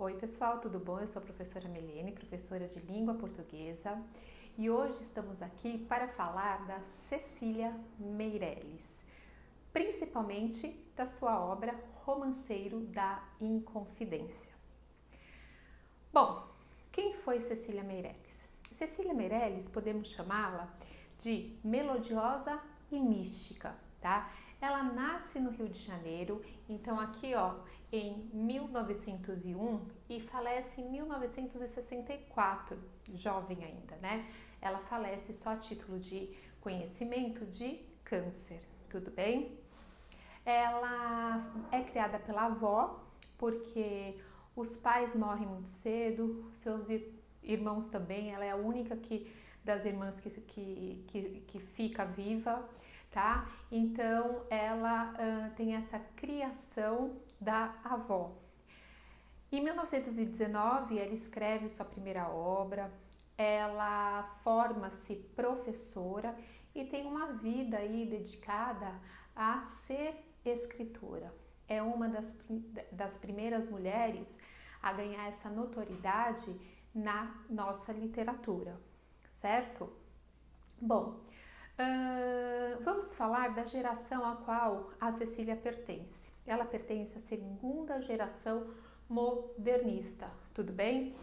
Oi pessoal, tudo bom? Eu sou a professora Milene, professora de língua portuguesa, e hoje estamos aqui para falar da Cecília Meirelles, principalmente da sua obra Romanceiro da Inconfidência. Bom, quem foi Cecília Meirelles? Cecília Meirelles podemos chamá-la de melodiosa e mística, tá? Ela nasce no Rio de Janeiro, então aqui em 1901 e falece em 1964, jovem ainda, né? Ela falece só a título de conhecimento de câncer, tudo bem? Ela é criada pela avó, porque os pais morrem muito cedo, seus irmãos também, ela é a única das irmãs que fica viva, tá? Então ela tem essa criação da avó. Em 1919 ela escreve sua primeira obra, ela forma-se professora e tem uma vida aí dedicada a ser escritora. É uma das primeiras mulheres a ganhar essa notoriedade na nossa literatura, certo? Bom, vamos falar da geração a qual a Cecília pertence. Ela pertence à segunda geração modernista, tudo bem?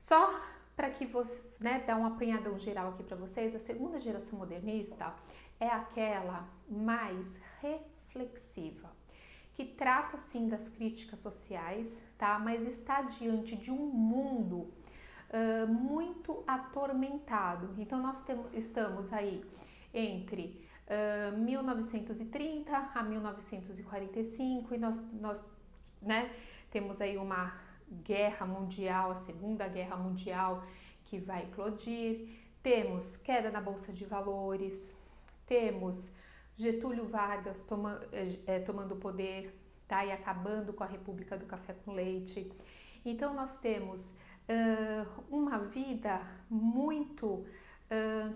Só para que você, dar um apanhadão geral aqui para vocês, a segunda geração modernista é aquela mais reflexiva, que trata sim das críticas sociais, tá? Mas está diante de um mundo muito atormentado. Então nós estamos aí entre 1930 a 1945 e nós temos aí uma guerra mundial, a Segunda Guerra Mundial que vai eclodir, temos queda na Bolsa de Valores, temos Getúlio Vargas tomando o poder, tá? E acabando com a República do Café com Leite. Então nós temos uma vida muito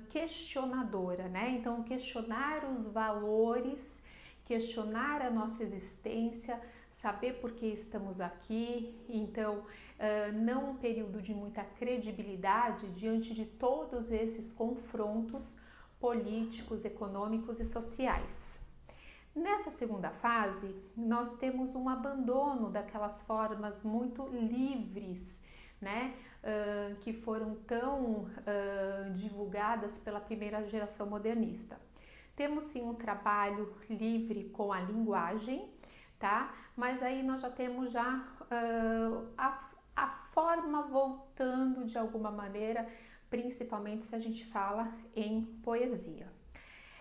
questionadora, né? Então questionar os valores, questionar a nossa existência, saber por que estamos aqui. Então não um período de muita credibilidade diante de todos esses confrontos políticos, econômicos e sociais. Nessa segunda fase, nós temos um abandono daquelas formas muito livres, né, que foram tão divulgadas pela primeira geração modernista. Temos sim um trabalho livre com a linguagem, tá? Mas aí nós já temos a forma voltando de alguma maneira, principalmente se a gente fala em poesia.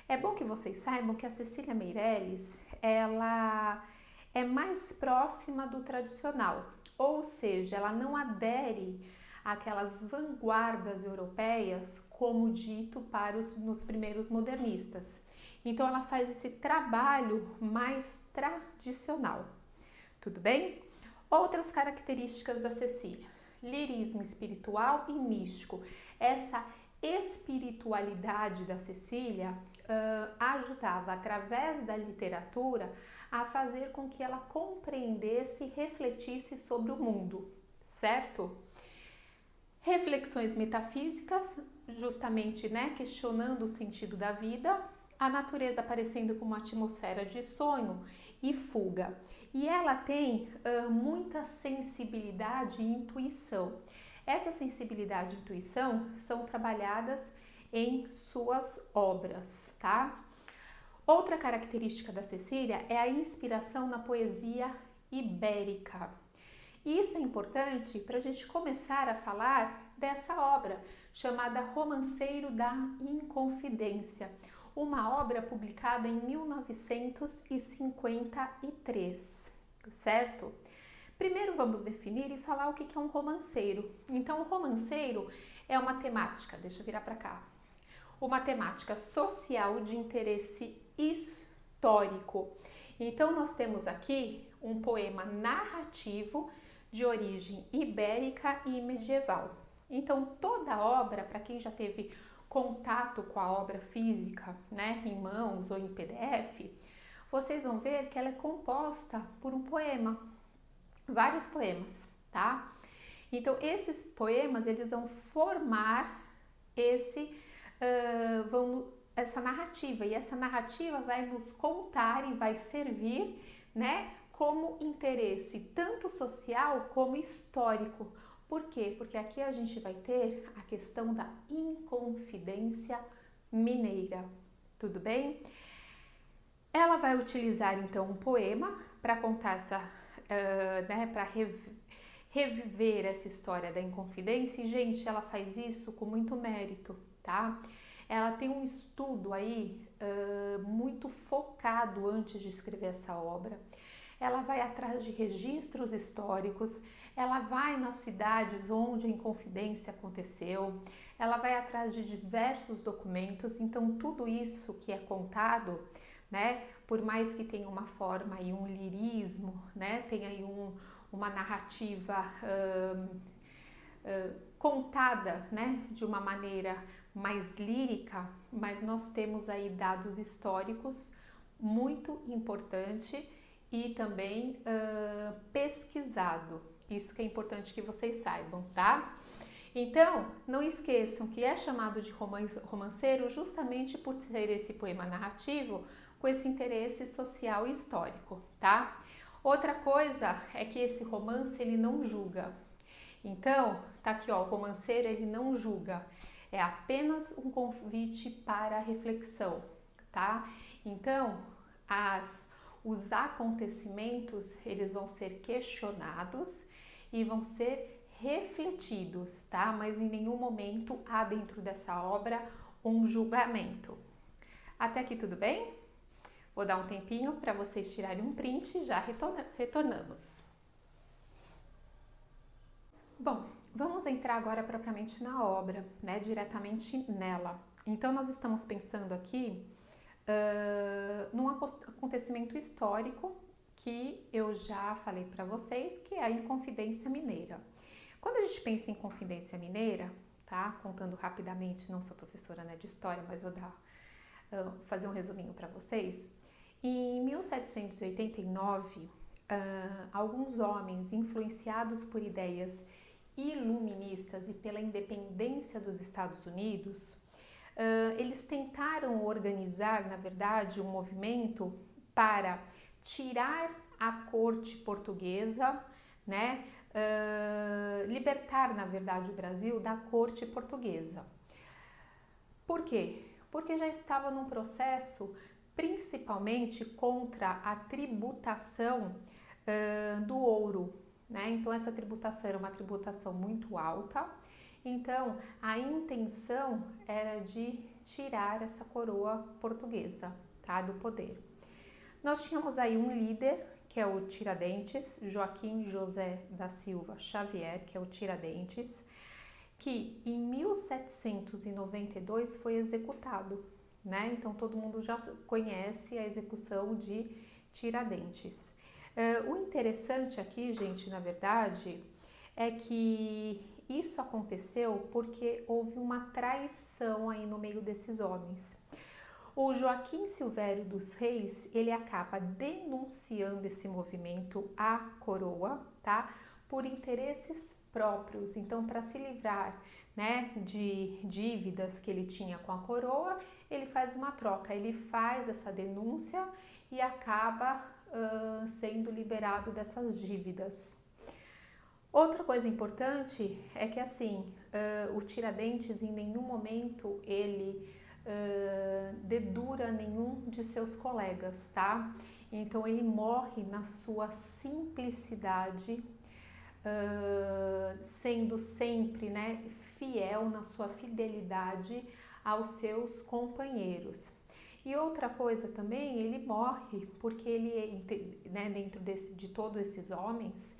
É bom que vocês saibam que a Cecília Meirelles, ela é mais próxima do tradicional, ou seja, ela não adere àquelas vanguardas europeias como dito nos primeiros modernistas. Então ela faz esse trabalho mais tradicional, tudo bem? Outras características da Cecília: lirismo espiritual e místico. Essa espiritualidade da Cecília ajudava, através da literatura, a fazer com que ela compreendesse e refletisse sobre o mundo, certo? Reflexões metafísicas, justamente, questionando o sentido da vida, a natureza aparecendo como uma atmosfera de sonho e fuga. E ela tem muita sensibilidade e intuição. Essa sensibilidade e intuição são trabalhadas em suas obras, tá? Outra característica da Cecília é a inspiração na poesia ibérica. E isso é importante para a gente começar a falar dessa obra, chamada Romanceiro da Inconfidência, uma obra publicada em 1953, certo? Primeiro vamos definir e falar o que é um romanceiro. Então, o romanceiro é uma temática, deixa eu virar para cá, uma temática social de interesse histórico. Então, nós temos aqui um poema narrativo de origem ibérica e medieval. Então, toda a obra, para quem já teve contato com a obra física, em mãos ou em PDF, vocês vão ver que ela é composta por um poema, vários poemas, tá? Então, esses poemas, eles vão formar essa narrativa, e essa narrativa vai nos contar e vai servir, né, como interesse tanto social como histórico. Por quê? Porque aqui a gente vai ter a questão da Inconfidência Mineira, tudo bem? Ela vai utilizar então um poema para contar para reviver essa história da Inconfidência, e gente, ela faz isso com muito mérito, tá? Ela tem um estudo aí muito focado antes de escrever essa obra. Ela vai atrás de registros históricos, ela vai nas cidades onde a Inconfidência aconteceu, ela vai atrás de diversos documentos. Então tudo isso que é contado, né, por mais que tenha uma forma e um lirismo, né, tenha aí uma narrativa contada, né, de uma maneira mais lírica, mas nós temos aí dados históricos muito importante e também pesquisado. Isso que é importante que vocês saibam, tá? Então, não esqueçam que é chamado de romanceiro justamente por ser esse poema narrativo com esse interesse social e histórico, tá? Outra coisa é que esse romance, ele não julga. Então, tá aqui, ó, o romanceiro, ele não julga. É apenas um convite para a reflexão, tá? Então, os acontecimentos, eles vão ser questionados e vão ser refletidos, tá? Mas em nenhum momento há dentro dessa obra um julgamento. Até aqui tudo bem? Vou dar um tempinho para vocês tirarem um print e já retornamos. Bom, vamos entrar agora propriamente na obra, né? Diretamente nela. Então, nós estamos pensando aqui num acontecimento histórico que eu já falei para vocês, que é a Inconfidência Mineira. Quando a gente pensa em Inconfidência Mineira, tá? Contando rapidamente, não sou professora, né, de história, mas vou fazer um resuminho para vocês. Em 1789, alguns homens influenciados por ideias iluministas e pela independência dos Estados Unidos, eles tentaram organizar, na verdade, um movimento para tirar a corte portuguesa, né, libertar, na verdade, o Brasil da corte portuguesa. Por quê? Porque já estava num processo principalmente contra a tributação do ouro, né? Então essa tributação era uma tributação muito alta. Então a intenção era de tirar essa coroa portuguesa, tá, do poder. Nós tínhamos aí um líder, que é o Tiradentes, Joaquim José da Silva Xavier, que é o Tiradentes, que em 1792 foi executado, né? Então todo mundo já conhece a execução de Tiradentes. O interessante aqui, gente, na verdade, é que isso aconteceu porque houve uma traição aí no meio desses homens. O Joaquim Silvério dos Reis, ele acaba denunciando esse movimento à coroa, tá? Por interesses próprios. Então, para se livrar, né, de dívidas que ele tinha com a coroa, ele faz uma troca, ele faz essa denúncia e acaba sendo liberado dessas dívidas. Outra coisa importante é que, assim, o Tiradentes em nenhum momento ele dedura nenhum de seus colegas, tá? Então ele morre na sua simplicidade, sendo sempre, né, fiel na sua fidelidade aos seus companheiros. E outra coisa também, ele morre porque ele, né, dentro de todos esses homens,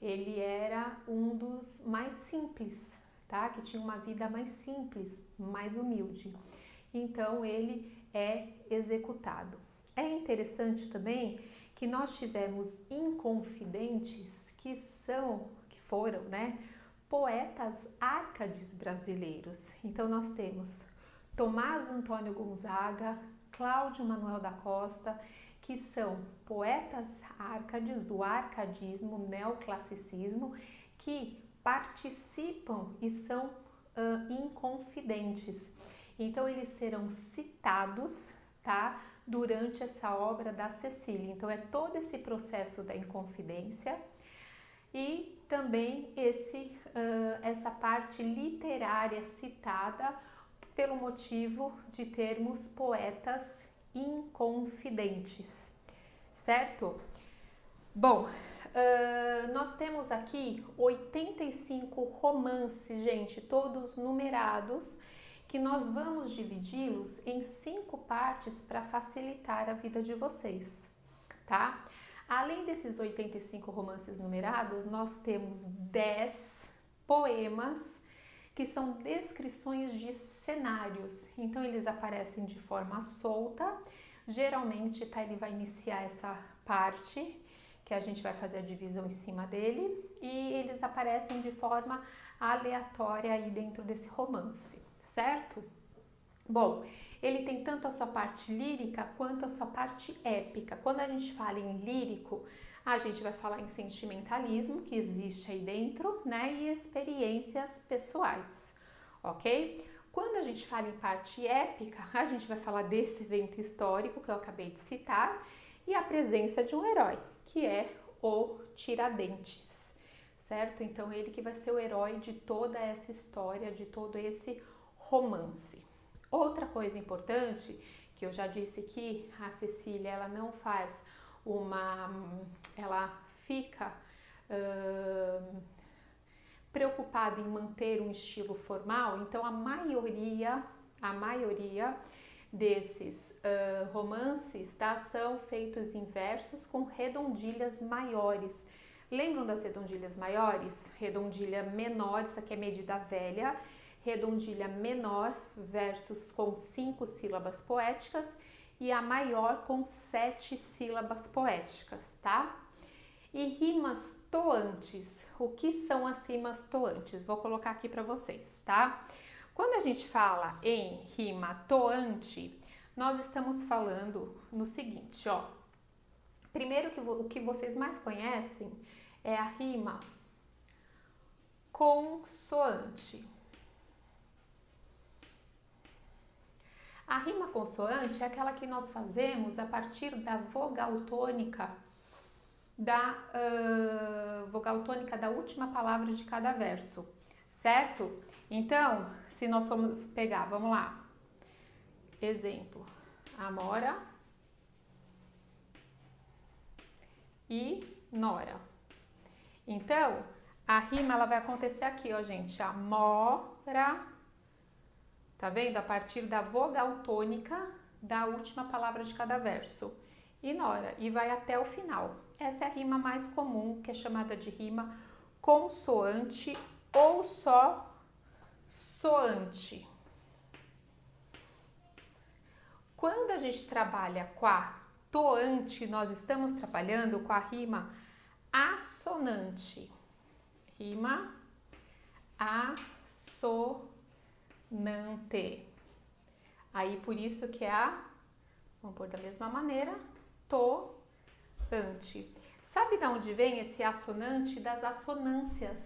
ele era um dos mais simples, tá? Que tinha uma vida mais simples, mais humilde. Então ele é executado. É interessante também que nós tivemos inconfidentes que foram, né, poetas árcades brasileiros. Então nós temos Tomás Antônio Gonzaga, Cláudio Manuel da Costa, que são poetas árcades do arcadismo, neoclassicismo, que participam e são inconfidentes. Então, eles serão citados, tá? Durante essa obra da Cecília. Então, é todo esse processo da inconfidência e também essa parte literária citada pelo motivo de termos poetas inconfidentes, certo? Bom, nós temos aqui 85 romances, gente, todos numerados, que nós vamos dividi-los em 5 partes para facilitar a vida de vocês, tá? Além desses 85 romances numerados, nós temos 10 poemas que são descrições de cenários. Então, eles aparecem de forma solta. Geralmente, tá, ele vai iniciar essa parte, que a gente vai fazer a divisão em cima dele, e eles aparecem de forma aleatória aí dentro desse romance, certo? Bom, ele tem tanto a sua parte lírica quanto a sua parte épica. Quando a gente fala em lírico, a gente vai falar em sentimentalismo, que existe aí dentro, né? E experiências pessoais, ok? Quando a gente fala em parte épica, a gente vai falar desse evento histórico que eu acabei de citar e a presença de um herói, que é o Tiradentes, certo? Então, ele que vai ser o herói de toda essa história, de todo esse romance. Outra coisa importante, que eu já disse que a Cecília, ela não faz ela fica preocupada em manter um estilo formal, então a maioria desses romances, tá, são feitos em versos com redondilhas maiores. Lembram das redondilhas maiores? Redondilha menor, isso aqui é medida velha, redondilha menor, versos com 5 sílabas poéticas e a maior com 7 sílabas poéticas, tá? E rimas toantes. O que são as rimas toantes? Vou colocar aqui para vocês, tá? Quando a gente fala em rima toante, nós estamos falando no seguinte, ó. Primeiro, o que vocês mais conhecem é a rima consoante. A rima consoante é aquela que nós fazemos a partir da vogal tônica da última palavra de cada verso, certo? Então, se nós formos pegar, vamos lá, exemplo, Amora e Nora. Então, a rima ela vai acontecer aqui, ó, gente, Amora, tá vendo? A partir da vogal tônica da última palavra de cada verso. E Nora, e vai até o final. Essa é a rima mais comum, que é chamada de rima consoante ou só soante. Quando a gente trabalha com a toante, nós estamos trabalhando com a rima assonante. Rima assonante. Aí, por isso que é vamos pôr da mesma maneira, toante. Sabe de onde vem esse assonante? Das assonâncias.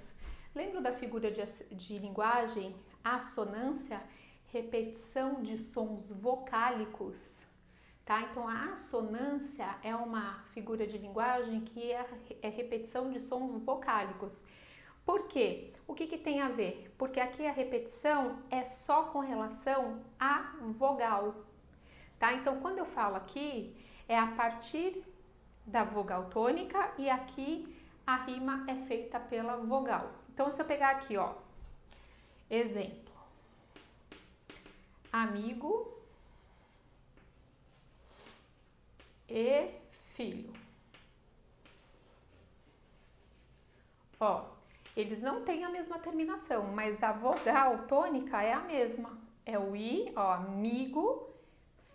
Lembra da figura de linguagem? Assonância, repetição de sons vocálicos, tá? Então, a assonância é uma figura de linguagem que é repetição de sons vocálicos. Por quê? O que tem a ver? Porque aqui a repetição é só com relação à vogal, tá? Então, quando eu falo aqui, é a partir da vogal tônica e aqui a rima é feita pela vogal. Então, se eu pegar aqui, ó, exemplo, amigo e filho. Ó, eles não têm a mesma terminação, mas a vogal tônica é a mesma. É o i, ó, amigo,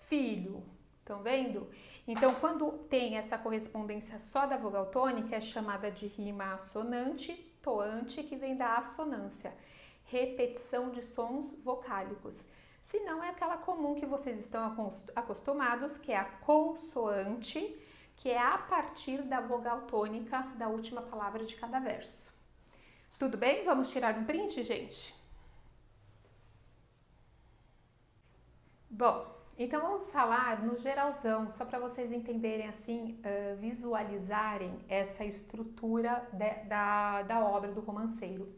filho. Estão vendo? Então, quando tem essa correspondência só da vogal tônica, é chamada de rima assonante, toante, que vem da assonância. Repetição de sons vocálicos. Se não, é aquela comum que vocês estão acostumados, que é a consoante, que é a partir da vogal tônica da última palavra de cada verso. Tudo bem? Vamos tirar um print, gente? Bom, então vamos falar no geralzão, só para vocês entenderem assim, visualizarem essa estrutura da obra do romanceiro,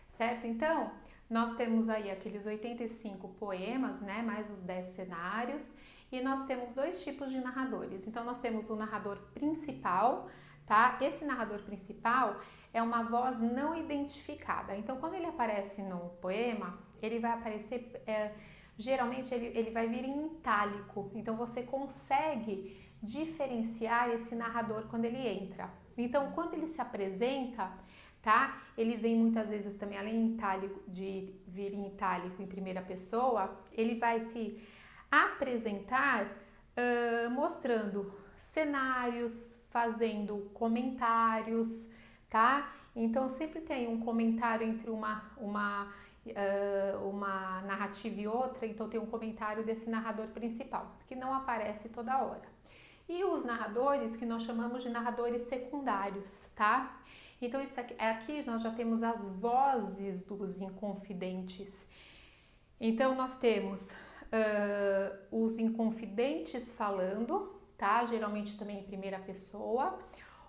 certo? Então, nós temos aí aqueles 85 poemas, né, mais os 10 cenários, e nós temos dois tipos de narradores. Então, nós temos o narrador principal, tá? Esse narrador principal é uma voz não identificada. Então, quando ele aparece no poema, ele vai aparecer... geralmente ele vai vir em itálico, então você consegue diferenciar esse narrador quando ele entra. Então, quando ele se apresenta, tá? Ele vem muitas vezes também, além de vir em itálico em primeira pessoa, ele vai se apresentar mostrando cenários, fazendo comentários, tá? Então, sempre tem um comentário entre uma narrativa e outra, então tem um comentário desse narrador principal, que não aparece toda hora. E os narradores, que nós chamamos de narradores secundários, tá? Então, aqui nós já temos as vozes dos inconfidentes. Então, nós temos os inconfidentes falando, tá? Geralmente também em primeira pessoa,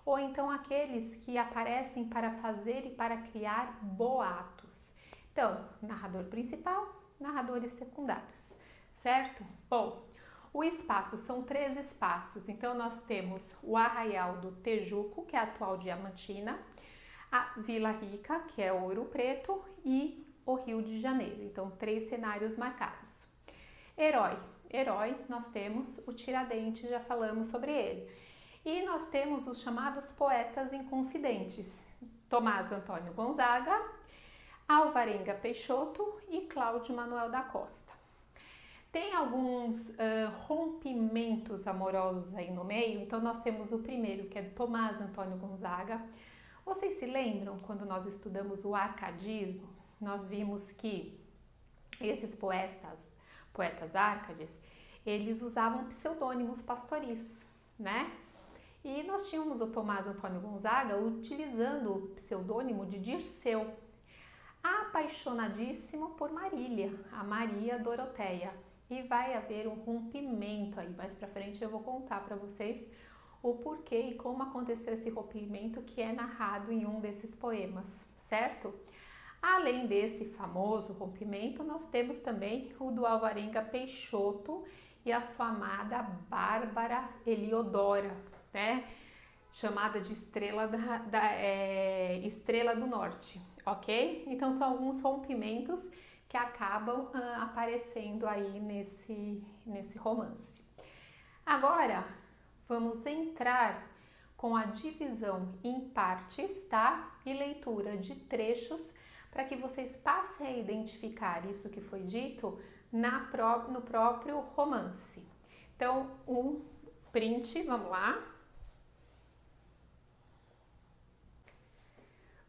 ou então aqueles que aparecem para fazer e para criar boatos. Então, narrador principal, narradores secundários, certo? Bom, o espaço, são 3 espaços, então nós temos o Arraial do Tejuco, que é a atual Diamantina, a Vila Rica, que é Ouro Preto, e o Rio de Janeiro, então 3 cenários marcados. Herói, nós temos o Tiradentes, já falamos sobre ele. E nós temos os chamados poetas inconfidentes, Tomás Antônio Gonzaga, Alvarenga Peixoto e Cláudio Manuel da Costa. Tem alguns rompimentos amorosos aí no meio, então nós temos o primeiro, que é Tomás Antônio Gonzaga. Vocês se lembram quando nós estudamos o arcadismo? Nós vimos que esses poetas árcades, eles usavam pseudônimos pastoris, né? E nós tínhamos o Tomás Antônio Gonzaga utilizando o pseudônimo de Dirceu, apaixonadíssimo por Marília, a Maria Doroteia. E vai haver um rompimento aí, mais pra frente eu vou contar para vocês o porquê e como aconteceu esse rompimento que é narrado em um desses poemas, certo? Além desse famoso rompimento, nós temos também o do Alvarenga Peixoto e a sua amada Bárbara Eliodora, né? Chamada de Estrela Estrela do Norte, ok? Então são alguns rompimentos que acabam aparecendo aí nesse romance. Agora vamos entrar com a divisão em partes, tá? E leitura de trechos para que vocês passem a identificar isso que foi dito no próprio romance. Então, um print, vamos lá.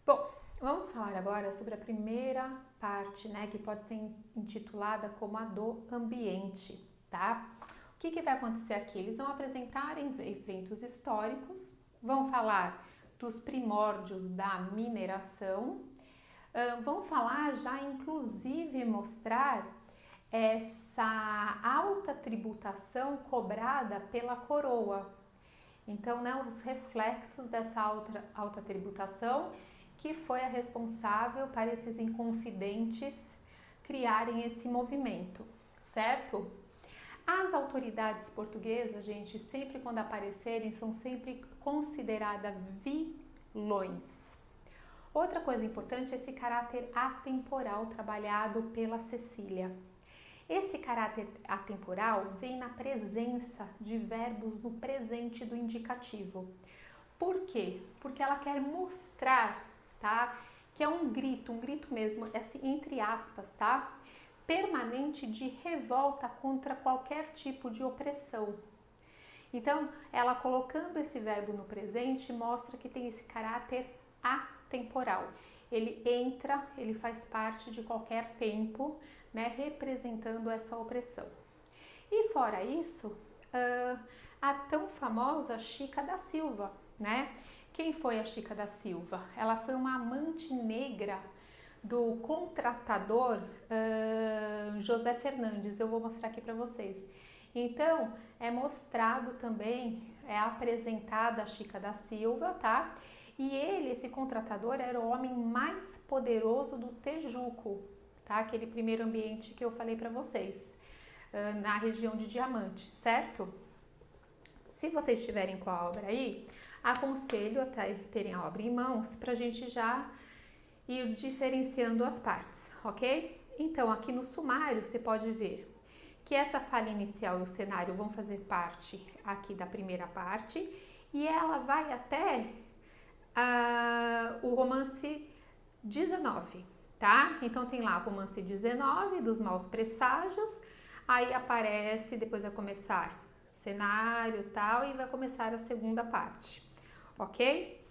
Bom, vamos falar agora sobre a primeira parte, né, que pode ser intitulada como a do ambiente, tá? O que vai acontecer aqui? Eles vão apresentar eventos históricos, vão falar dos primórdios da mineração, vão falar já inclusive mostrar essa alta tributação cobrada pela coroa. Então, né, os reflexos dessa alta tributação que foi a responsável para esses inconfidentes criarem esse movimento, certo? As autoridades portuguesas, gente, sempre quando aparecerem, são sempre consideradas vilões. Outra coisa importante é esse caráter atemporal trabalhado pela Cecília. Esse caráter atemporal vem na presença de verbos no presente do indicativo. Por quê? Porque ela quer mostrar, tá? Que é um grito mesmo, assim, entre aspas, tá? Permanente de revolta contra qualquer tipo de opressão. Então, ela colocando esse verbo no presente mostra que tem esse caráter atemporal. Ele entra, ele faz parte de qualquer tempo, né, representando essa opressão. E fora isso, a tão famosa Chica da Silva, né, Quem foi a Chica da Silva? Ela foi uma amante negra do contratador José Fernandes. Eu vou mostrar aqui para vocês. Então, é mostrado também, é apresentada a Chica da Silva, tá? E ele, esse contratador, era o homem mais poderoso do Tejuco, tá? Aquele primeiro ambiente que eu falei para vocês, na região de Diamante, certo? Se vocês estiverem com a obra aí, aconselho a terem a obra em mãos para a gente já ir diferenciando as partes, ok? Então, aqui no sumário você pode ver que essa fala inicial e o cenário vão fazer parte aqui da primeira parte e ela vai até o romance 19, tá? Então tem lá o romance 19 dos maus presságios, aí aparece, depois vai começar cenário e tal e vai começar a segunda parte, ok?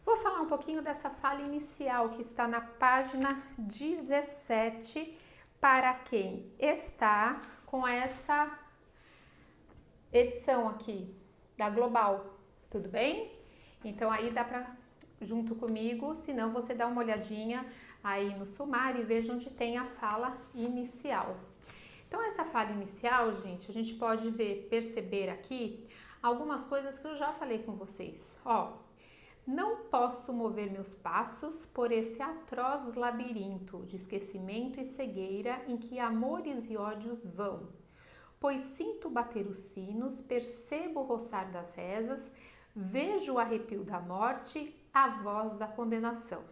Vou falar um pouquinho dessa fala inicial que está na página 17 para quem está com essa edição aqui da Global, tudo bem? Então aí dá para junto comigo, se não você dá uma olhadinha aí no sumário e veja onde tem a fala inicial. Então essa fala inicial, gente, a gente pode perceber aqui algumas coisas que eu já falei com vocês. Ó, não posso mover meus passos por esse atroz labirinto de esquecimento e cegueira em que amores e ódios vão, pois sinto bater os sinos, percebo o roçar das rezas, vejo o arrepio da morte, a voz da condenação.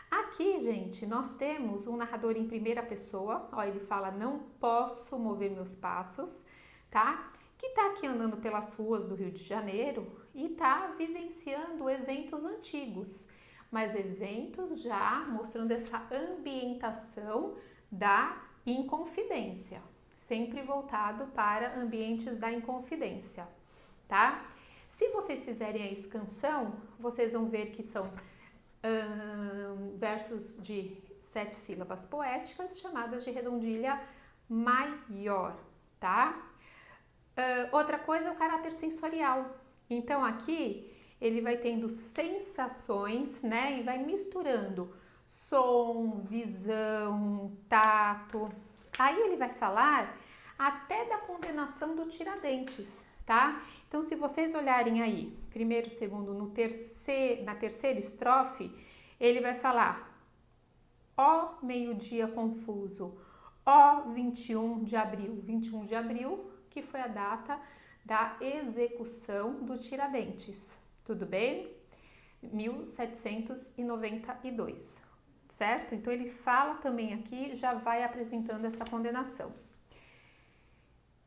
Aqui, gente, nós temos um narrador em primeira pessoa, ó, ele fala, não posso mover meus passos, tá? Que tá aqui andando pelas ruas do Rio de Janeiro e tá vivenciando eventos antigos, mas eventos já mostrando essa ambientação da inconfidência, sempre voltado para ambientes da inconfidência, tá? Se vocês fizerem a escansão, vocês vão ver que são versos de 7 sílabas poéticas chamadas de redondilha maior, tá? Outra coisa é o caráter sensorial. Então aqui ele vai tendo sensações, né? E vai misturando som, visão, tato. Aí ele vai falar até da condenação do Tiradentes, tá? Então se vocês olharem aí, primeiro, segundo, na terceira estrofe, ele vai falar: ó meio-dia confuso, ó 21 de abril, 21 de abril, que foi a data da execução do Tiradentes, tudo bem? 1792, certo? Então ele fala também aqui, já vai apresentando essa condenação.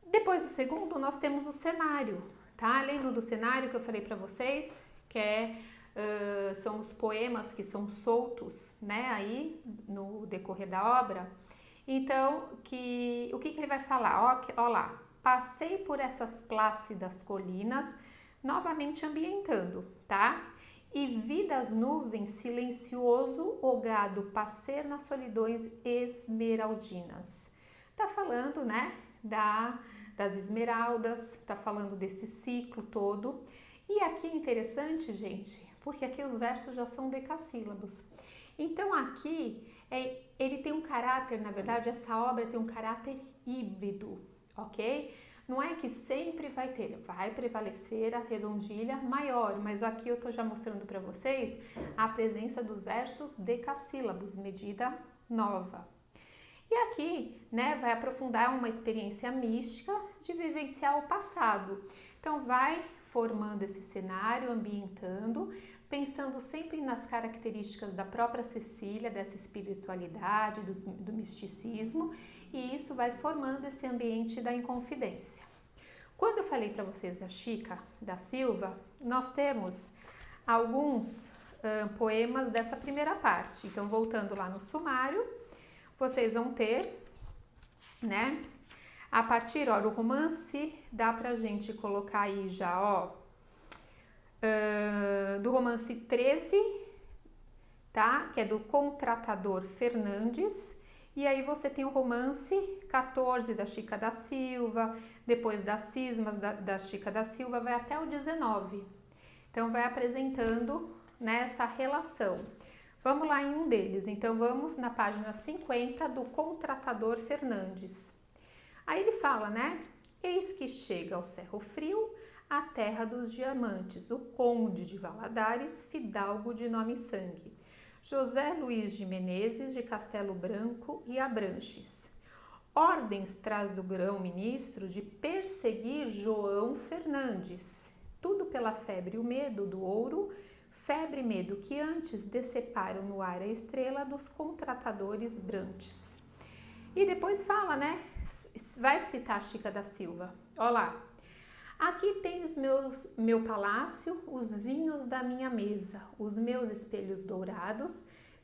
Depois do segundo, nós temos o cenário, tá? Lembram do cenário que eu falei para vocês? Que são os poemas que são soltos, né? Aí no decorrer da obra. Então, o que ele vai falar? Ó lá, passei por essas plácidas colinas, novamente ambientando, tá? E vi das nuvens silencioso o gado passear nas solidões esmeraldinas. Tá falando, né? Das esmeraldas, tá falando desse ciclo todo. E aqui é interessante, gente, porque aqui os versos já são decassílabos. Então aqui ele tem um caráter, na verdade, essa obra tem um caráter híbrido, ok? Não é que sempre vai prevalecer a redondilha maior, mas aqui eu tô já mostrando para vocês a presença dos versos decassílabos, medida nova. E aqui, né, vai aprofundar uma experiência mística de vivenciar o passado. Então, vai formando esse cenário, ambientando, pensando sempre nas características da própria Cecília, dessa espiritualidade, do misticismo, e isso vai formando esse ambiente da inconfidência. Quando eu falei para vocês da Chica da Silva, nós temos alguns poemas dessa primeira parte. Então, voltando lá no sumário, vocês vão ter, né? A partir, ó, do romance, dá pra gente colocar aí já, ó, do romance 13, tá? Que é do contratador Fernandes. E aí você tem o romance 14 da Chica da Silva, depois das cismas da Chica da Silva, vai até o 19. Então, vai apresentando nessa relação. Vamos lá em um deles. Então, vamos na página 50 do Contratador Fernandes. Aí ele fala, né? Eis que chega ao Cerro Frio, a terra dos diamantes, o conde de Valadares, fidalgo de nome e sangue, José Luiz de Menezes, de Castelo Branco e Abranches. Ordens traz do grão-ministro de perseguir João Fernandes, tudo pela febre e o medo do ouro, febre e medo que antes deceparam no ar a estrela dos contratadores brantes. E depois fala, né? Vai citar Chica da Silva. Olha lá. Aqui tens meu palácio, os vinhos da minha mesa, os meus espelhos dourados,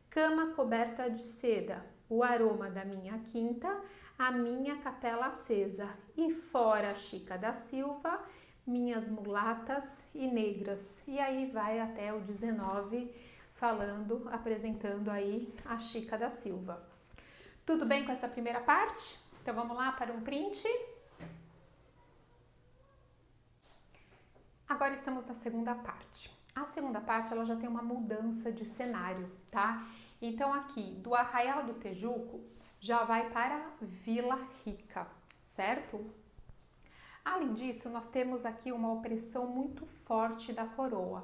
cama coberta de seda, o aroma da minha quinta, a minha capela acesa, e fora Chica da Silva, minhas mulatas e negras. E aí vai até o 19, falando, apresentando aí a Chica da Silva. Tudo bem com essa primeira parte? Então vamos lá para um print. Agora estamos na segunda parte. A segunda parte ela já tem uma mudança de cenário, tá? Então aqui do Arraial do Tejuco já vai para Vila Rica, certo? Além disso, nós temos aqui uma opressão muito forte da coroa.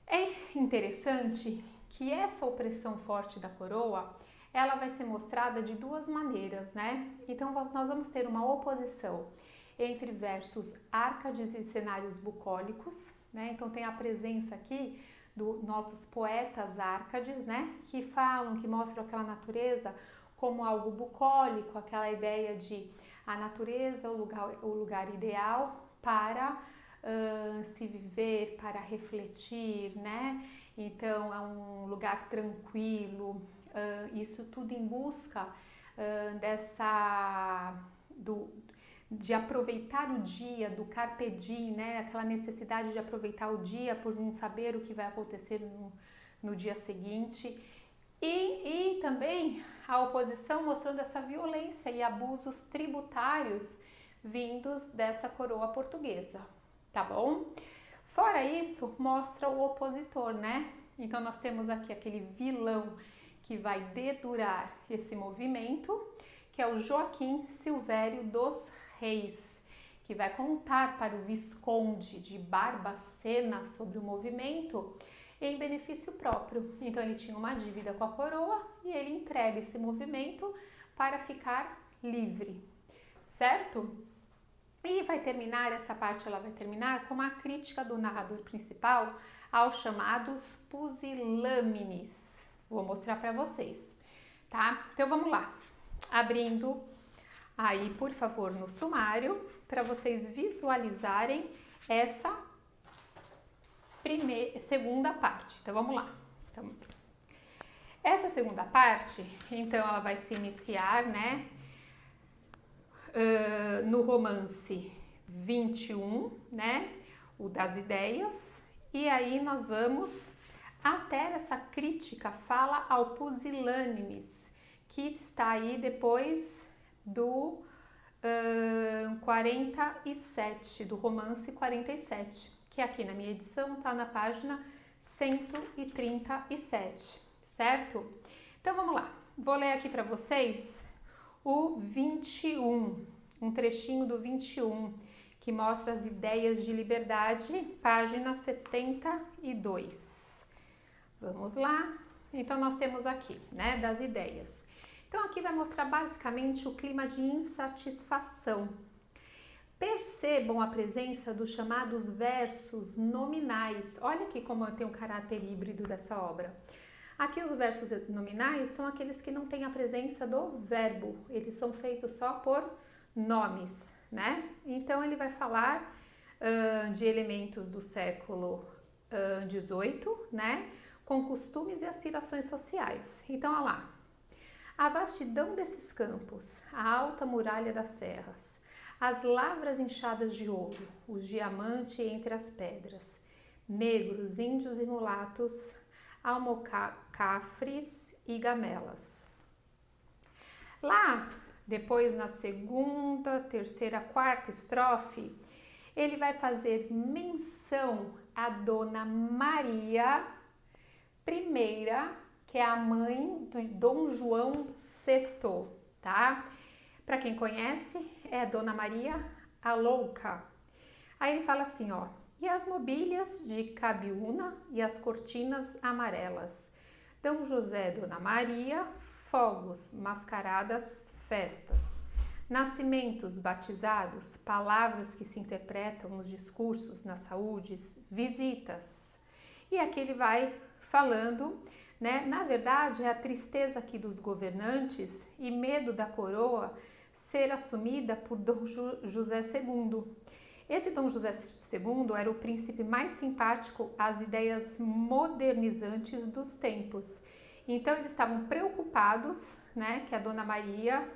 É interessante que essa opressão forte da coroa, ela vai ser mostrada de duas maneiras, né? Então nós vamos ter uma oposição entre versos árcades e cenários bucólicos, né? Então tem a presença aqui dos nossos poetas árcades, né? Que falam, que mostram aquela natureza como algo bucólico, aquela ideia de a natureza, o lugar ideal para se viver, para refletir, né? Então é um lugar tranquilo, isso tudo em busca de aproveitar o dia, do carpe diem, né? Aquela necessidade de aproveitar o dia por não saber o que vai acontecer no dia seguinte. E também a oposição mostrando essa violência e abusos tributários vindos dessa coroa portuguesa, tá bom? Fora isso, mostra o opositor, né? Então nós temos aqui aquele vilão que vai dedurar esse movimento, que é o Joaquim Silvério dos Reis, que vai contar para o Visconde de Barbacena sobre o movimento em benefício próprio. Então ele tinha uma dívida com a coroa e ele entrega esse movimento para ficar livre, certo? E vai terminar, essa parte ela vai terminar com uma crítica do narrador principal aos chamados pusilâmines. Vou mostrar para vocês, tá? Então vamos lá, abrindo aí, por favor, no sumário, para vocês visualizarem essa segunda parte. Então vamos lá. Então, essa segunda parte, então ela vai se iniciar, né, no romance 21, né, o das ideias, e aí nós vamos até essa crítica fala ao pusilânimes, que está aí depois do 47, do romance 47, que aqui na minha edição está na página 137, certo? Então vamos lá, vou ler aqui para vocês o 21, um trechinho do 21, que mostra as ideias de liberdade, página 72. Vamos lá? Então nós temos aqui, né, das ideias. Então aqui vai mostrar basicamente o clima de insatisfação. Percebam a presença dos chamados versos nominais. Olha aqui como tem um caráter híbrido dessa obra. Aqui os versos nominais são aqueles que não têm a presença do verbo, eles são feitos só por nomes, né? Então ele vai falar de elementos do século XVIII, né? Com costumes e aspirações sociais. Então, olha lá. A vastidão desses campos, a alta muralha das serras, as lavras inchadas de ouro, os diamantes entre as pedras, negros, índios e mulatos, almocafres e gamelas. Lá, depois na segunda, terceira, quarta estrofe, ele vai fazer menção a Dona Maria I, que é a mãe do Dom João VI, tá? Para quem conhece, é a Dona Maria a Louca. Aí ele fala assim, ó, e as mobílias de cabiúna e as cortinas amarelas. D. José, Dona Maria, fogos, mascaradas, festas. Nascimentos, batizados, palavras que se interpretam nos discursos, nas saúdes, visitas. E aqui ele vai falando, né? Na verdade, é a tristeza aqui dos governantes e medo da coroa ser assumida por Dom José II. Esse Dom José II era o príncipe mais simpático às ideias modernizantes dos tempos. Então, eles estavam preocupados, né, que a Dona Maria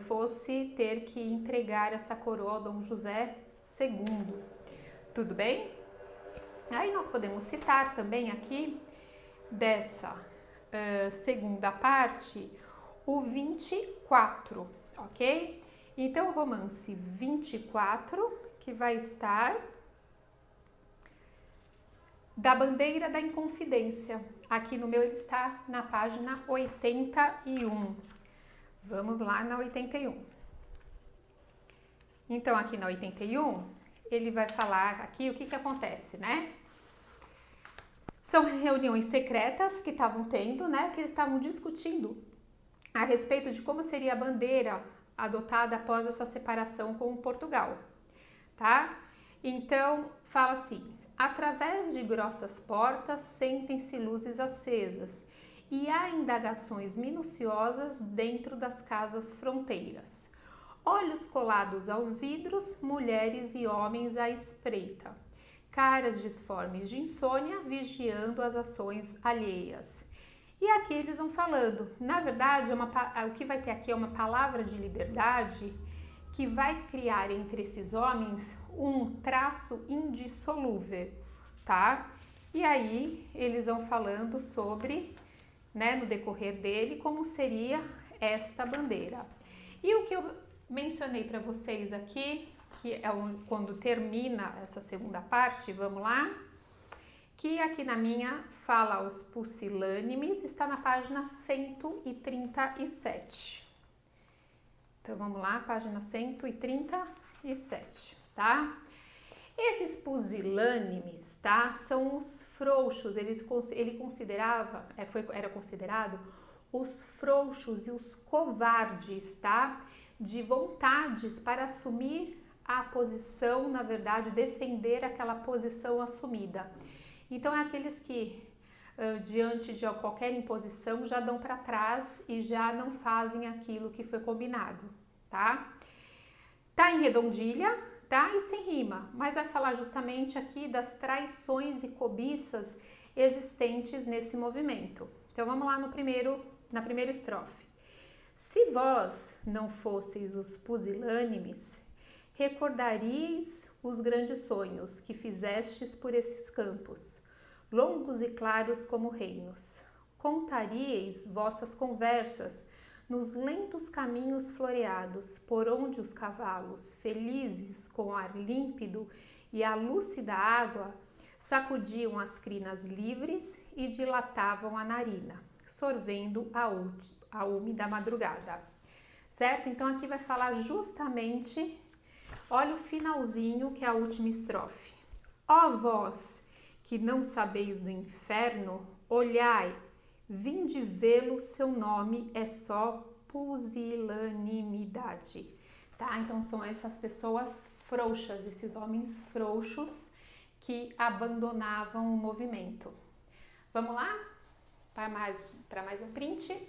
fosse ter que entregar essa coroa ao Dom José II. Tudo bem? Aí nós podemos citar também aqui, dessa segunda parte, o 24, ok? Então, o romance 24, que vai estar da Bandeira da Inconfidência. Aqui no meu ele está na página 81. Vamos lá na 81. Então, aqui na 81, ele vai falar aqui o que acontece, né? São reuniões secretas que estavam tendo, né? Que eles estavam discutindo a respeito de como seria a bandeira adotada após essa separação com Portugal, tá? Então, fala assim, através de grossas portas sentem-se luzes acesas e há indagações minuciosas dentro das casas fronteiras. Olhos colados aos vidros, mulheres e homens à espreita. Caras disformes de insônia vigiando as ações alheias. E aqui eles vão falando, na verdade, o que vai ter aqui é uma palavra de liberdade que vai criar entre esses homens um traço indissolúvel, tá? E aí eles vão falando sobre, né, no decorrer dele, como seria esta bandeira. E o que eu mencionei para vocês aqui, que é quando termina essa segunda parte, vamos lá? Que aqui na minha fala os pusilânimes, está na página 137. Então, vamos lá, página 137, tá? Esses pusilânimes, tá? São os frouxos, ele considerava, era considerado os frouxos e os covardes, tá? De vontades para assumir a posição, na verdade, defender aquela posição assumida. Então, é aqueles que, diante de qualquer imposição, já dão para trás e já não fazem aquilo que foi combinado, tá? Tá em redondilha, tá? E sem rima, mas vai falar justamente aqui das traições e cobiças existentes nesse movimento. Então, vamos lá na primeira estrofe. Se vós não fosseis os pusilânimes, recordaríeis os grandes sonhos que fizestes por esses campos, longos e claros como reinos. Contaríeis vossas conversas nos lentos caminhos floreados, por onde os cavalos, felizes com ar límpido e a lúcida água, sacudiam as crinas livres e dilatavam a narina, sorvendo a úmida madrugada. Certo? Então aqui vai falar justamente, olha o finalzinho que é a última estrofe. Ó vós que não sabeis do inferno, olhai, vinde vê-lo, seu nome é só pusilanimidade. Tá? Então são essas pessoas frouxas, esses homens frouxos que abandonavam o movimento. Vamos lá? Para mais um print?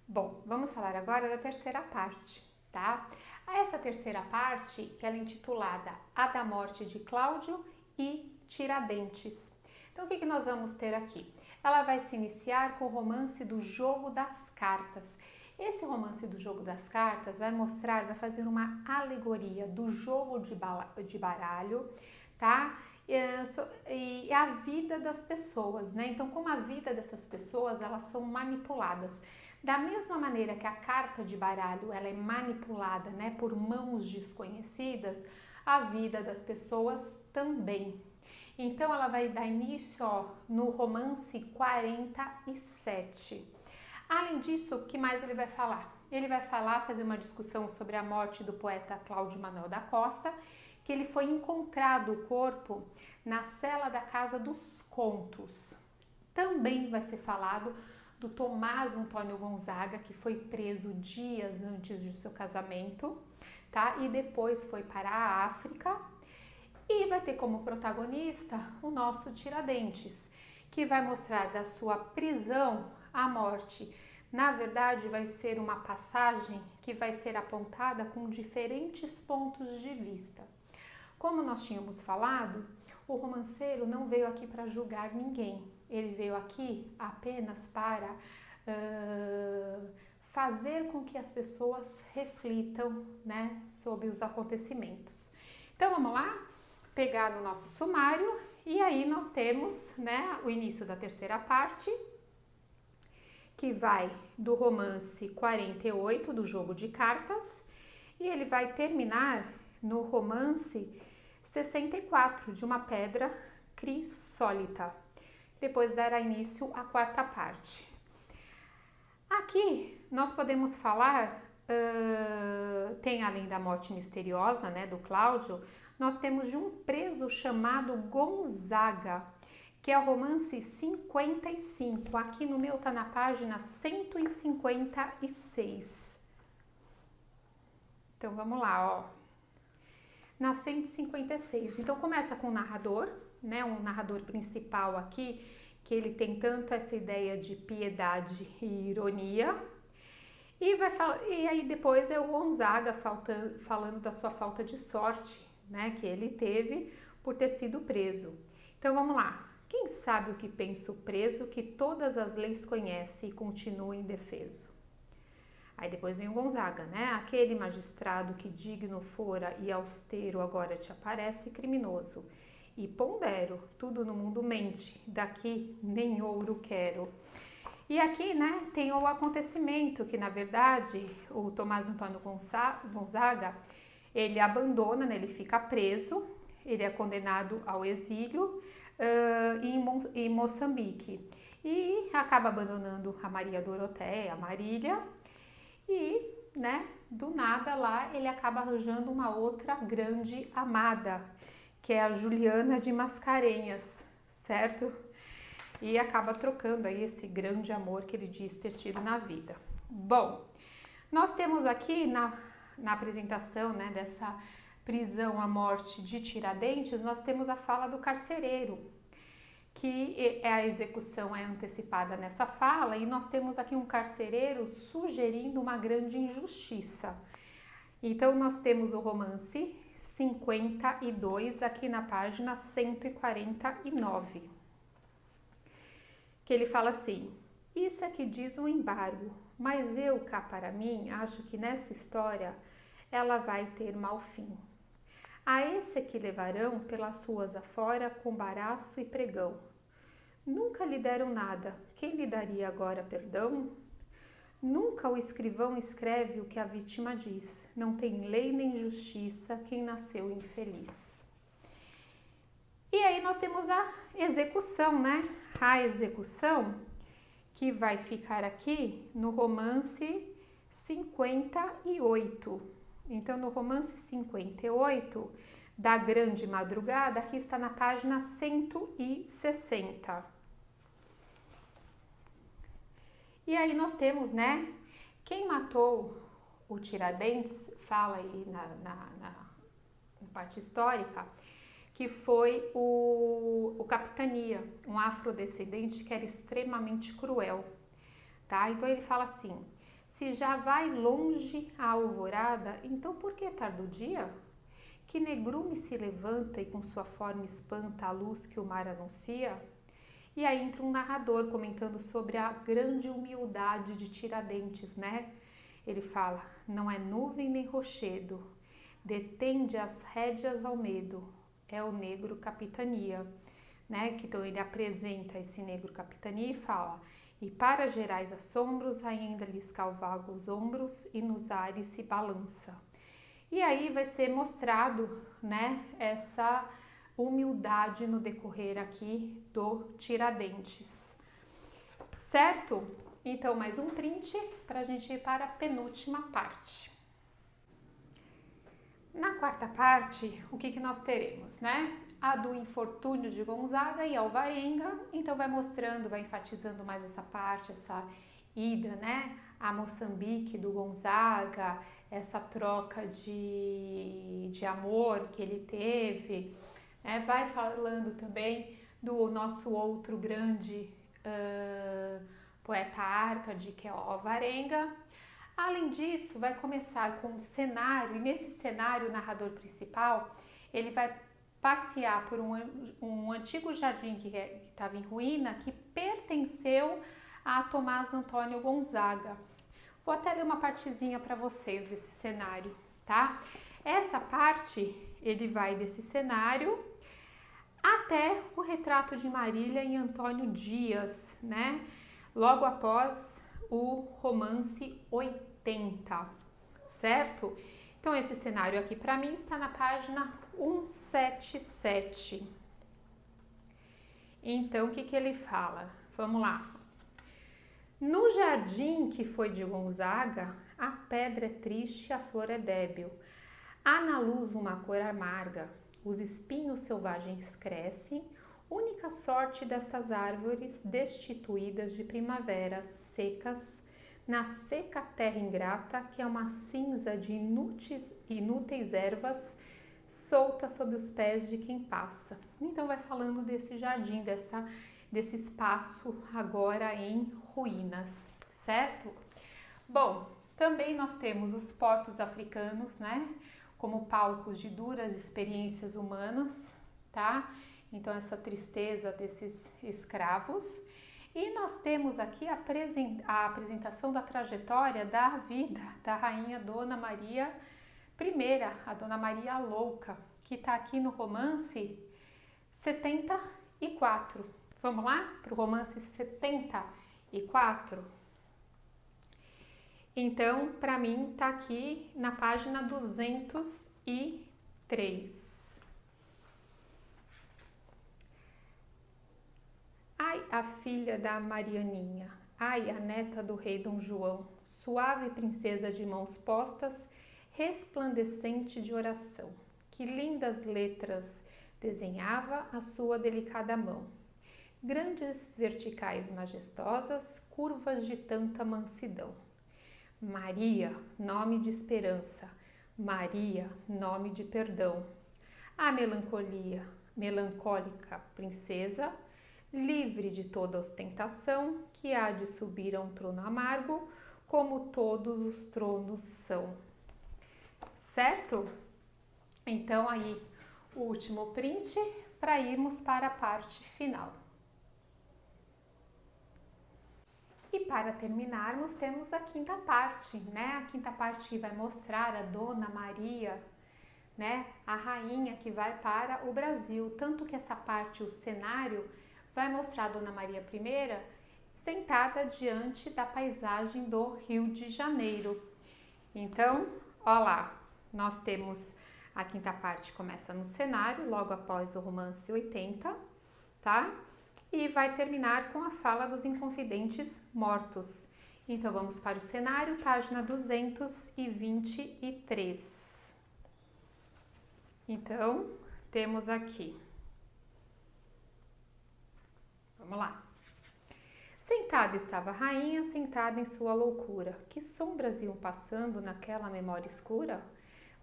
Bom, vamos falar agora da terceira parte, tá? Essa terceira parte, que ela é intitulada A da Morte de Cláudio e Tiradentes. Então, o que nós vamos ter aqui? Ela vai se iniciar com o romance do Jogo das Cartas. Esse romance do Jogo das Cartas vai fazer uma alegoria do jogo de baralho, tá? E a vida das pessoas, né? Então, como a vida dessas pessoas, elas são manipuladas. Da mesma maneira que a carta de baralho ela é manipulada, né, por mãos desconhecidas, a vida das pessoas também. Então ela vai dar início no romance 47. Além disso, o que mais ele vai falar? Ele vai fazer uma discussão sobre a morte do poeta Cláudio Manuel da Costa, que ele foi encontrado o corpo na cela da Casa dos Contos. Também vai ser falado do Tomás Antônio Gonzaga, que foi preso dias antes de seu casamento, tá? E depois foi para a África. E vai ter como protagonista o nosso Tiradentes, que vai mostrar da sua prisão à morte. Na verdade, vai ser uma passagem que vai ser apontada com diferentes pontos de vista. Como nós tínhamos falado, o romanceiro não veio aqui para julgar ninguém. Ele veio aqui apenas para fazer com que as pessoas reflitam, né, sobre os acontecimentos. Então vamos lá, pegar no nosso sumário e aí nós temos, né, o início da terceira parte, que vai do romance 48 do Jogo de Cartas e ele vai terminar no romance 64 de Uma Pedra Crisólita. Depois dará início à quarta parte. Aqui nós podemos falar, tem além da morte misteriosa, né, do Cláudio, nós temos de um preso chamado Gonzaga, que é o romance 55. Aqui no meu tá na página 156. Então vamos lá, ó. Na 156. Então começa com o narrador, né? Um narrador principal aqui, que ele tem tanto essa ideia de piedade e ironia. E aí depois é o Gonzaga falando da sua falta de sorte, né? Que ele teve por ter sido preso. Então vamos lá. Quem sabe o que pensa o preso que todas as leis conhece e continua indefeso? Aí depois vem o Gonzaga, né? Aquele magistrado que digno fora e austero agora te aparece criminoso. E pondero, tudo no mundo mente, daqui nem ouro quero. E aqui, né, tem o acontecimento que, na verdade, o Tomás Antônio Gonzaga, ele abandona, né, ele fica preso, ele é condenado ao exílio em Moçambique. E acaba abandonando a Maria Doroteia, a Marília, e, né, do nada lá ele acaba arranjando uma outra grande amada, que é a Juliana de Mascarenhas, certo? E acaba trocando aí esse grande amor que ele diz ter tido na vida. Bom, nós temos aqui na apresentação, né, dessa prisão à morte de Tiradentes, nós temos a fala do carcereiro, que a execução é antecipada nessa fala, e nós temos aqui um carcereiro sugerindo uma grande injustiça. Então nós temos o romance 52 aqui na página 149, que ele fala assim: isso é que diz o embargo, mas eu cá para mim acho que nessa história ela vai ter mau fim. A esse que levarão pelas ruas afora com baraço e pregão. Nunca lhe deram nada, quem lhe daria agora perdão? Nunca o escrivão escreve o que a vítima diz, não tem lei nem justiça quem nasceu infeliz. E aí nós temos a execução, né? A execução que vai ficar aqui no romance 58. Então, no romance 58 da Grande Madrugada, aqui está na página 160. E aí nós temos, né, quem matou o Tiradentes, fala aí na parte histórica, que foi o Capitania, um afrodescendente que era extremamente cruel, tá? Então ele fala assim: se já vai longe a alvorada, então por que tarda o dia? Que negrume se levanta e com sua forma espanta a luz que o mar anuncia? E aí entra um narrador comentando sobre a grande humildade de Tiradentes, né? Ele fala: não é nuvem nem rochedo, detende as rédeas ao medo, é o negro Capitania, né? Que então ele apresenta esse negro Capitania e fala: e para gerais assombros ainda lhes cavalga os ombros e nos ares se balança. E aí vai ser mostrado, né, essa humildade no decorrer aqui do Tiradentes, certo? Então, mais um print para a gente ir para a penúltima parte. Na quarta parte, o que nós teremos, né? A do infortúnio de Gonzaga e Alvarenga, então vai mostrando, vai enfatizando mais essa parte, essa ida, né, a Moçambique do Gonzaga, essa troca de amor que ele teve, né? Vai falando também do nosso outro grande poeta Árcade, que é o Alvarenga. Além disso, vai começar com um cenário, e nesse cenário o narrador principal, ele vai passear por um antigo jardim que estava em ruína, que pertenceu a Tomás Antônio Gonzaga. Vou até ler uma partezinha para vocês desse cenário, tá? Essa parte, ele vai desse cenário até o retrato de Marília em Antônio Dias, né? Logo após o romance 80, certo? Então, esse cenário aqui para mim está na página 177. Então, o que ele fala? Vamos lá. No jardim que foi de Gonzaga, a pedra é triste, a flor é débil. Há na luz uma cor amarga, os espinhos selvagens crescem, única sorte destas árvores destituídas de primaveras secas, na seca terra ingrata, que é uma cinza de inúteis ervas solta sob os pés de quem passa. Então vai falando desse jardim, desse espaço agora em ruínas, certo? Bom, também nós temos os portos africanos, né? Como palcos de duras experiências humanas, tá? Então essa tristeza desses escravos. E nós temos aqui a apresentação da trajetória da vida da rainha Dona Maria I, a Dona Maria Louca, que está aqui no romance 74. Vamos lá para o romance 74? Então, para mim, está aqui na página 203. Ai, a filha da Marianinha, ai, a neta do rei Dom João, suave princesa de mãos postas, resplandecente de oração, que lindas letras desenhava a sua delicada mão. Grandes verticais majestosas, curvas de tanta mansidão. Maria, nome de esperança, Maria, nome de perdão. A melancolia, melancólica princesa, livre de toda ostentação, que há de subir a um trono amargo, como todos os tronos são. Certo? Então aí o último print para irmos para a parte final. E para terminarmos, temos a quinta parte, né? A quinta parte que vai mostrar a Dona Maria, né? A rainha que vai para o Brasil. Tanto que essa parte, o cenário, vai mostrar a Dona Maria I sentada diante da paisagem do Rio de Janeiro. Então, ó lá, nós temos a quinta parte, começa no cenário, logo após o romance 80, tá? E vai terminar com a fala dos Inconfidentes mortos. Então, vamos para o cenário, página 223. Então, temos aqui. Vamos lá. Sentada estava a rainha, sentada em sua loucura. Que sombras iam passando naquela memória escura?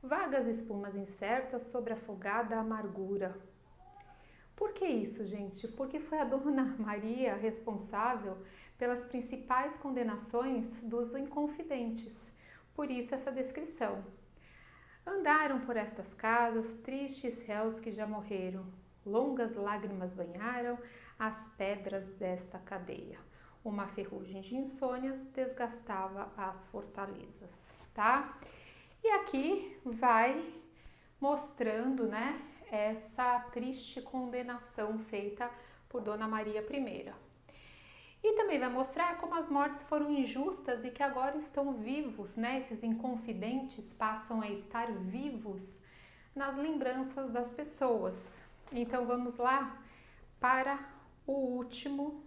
Vagas espumas incertas sobre afogada amargura. Por que isso, gente? Porque foi a Dona Maria responsável pelas principais condenações dos Inconfidentes. Por isso essa descrição. Andaram por estas casas tristes réus que já morreram. Longas lágrimas banharam as pedras desta cadeia. Uma ferrugem de insônias desgastava as fortalezas, tá? E aqui vai mostrando, né, essa triste condenação feita por Dona Maria I. E também também vai mostrar como as mortes foram injustas e que agora estão vivos, né? Esses inconfidentes passam a estar vivos nas lembranças das pessoas. Então vamos lá para o último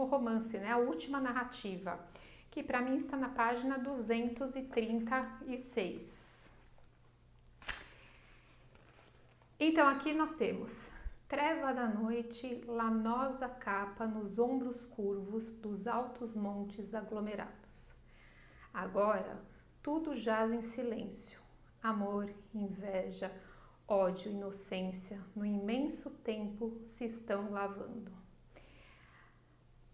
romance, né? A última narrativa, que para mim está na página 236. Então aqui nós temos: treva da noite, lanosa capa nos ombros curvos dos altos montes aglomerados. Agora tudo jaz em silêncio. Amor, inveja, ódio, inocência, no imenso tempo se estão lavando.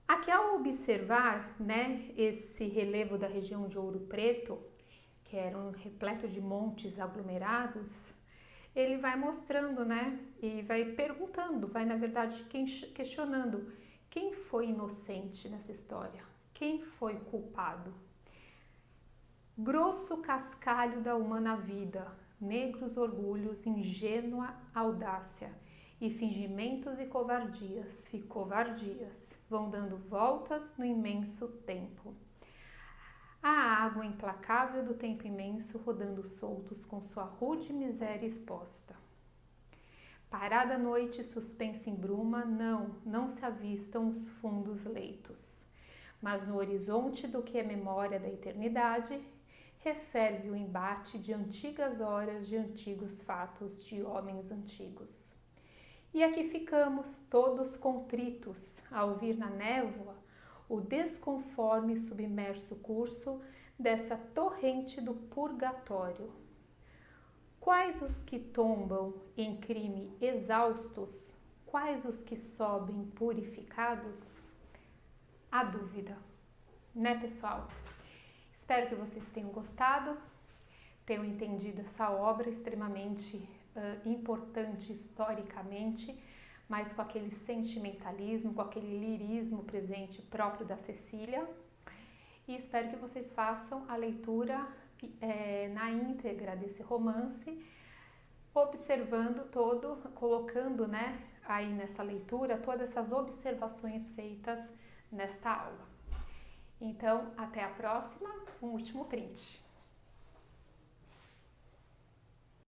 Aqui, ao observar, né, esse relevo da região de Ouro Preto, que era um repleto de montes aglomerados, ele vai mostrando, né, e vai perguntando, vai na verdade questionando quem foi inocente nessa história, quem foi culpado. Grosso cascalho da humana vida, negros orgulhos, ingênua audácia, e fingimentos e covardias vão dando voltas no imenso tempo. A água implacável do tempo imenso rodando soltos com sua rude miséria exposta. Parada a noite suspensa em bruma, não se avistam os fundos leitos. Mas no horizonte do que é memória da eternidade, referve o embate de antigas horas, de antigos fatos, de homens antigos. E aqui ficamos todos contritos ao ouvir na névoa o desconforme submerso curso dessa torrente do purgatório. Quais os que tombam em crime exaustos? Quais os que sobem purificados? A dúvida, né, pessoal? Espero que vocês tenham gostado, tenham entendido essa obra extremamente importante historicamente, mas com aquele sentimentalismo, com aquele lirismo presente próprio da Cecília. E espero que vocês façam a leitura na íntegra desse romance, observando colocando, né, aí nessa leitura todas essas observações feitas nesta aula. Então, até a próxima, um último print.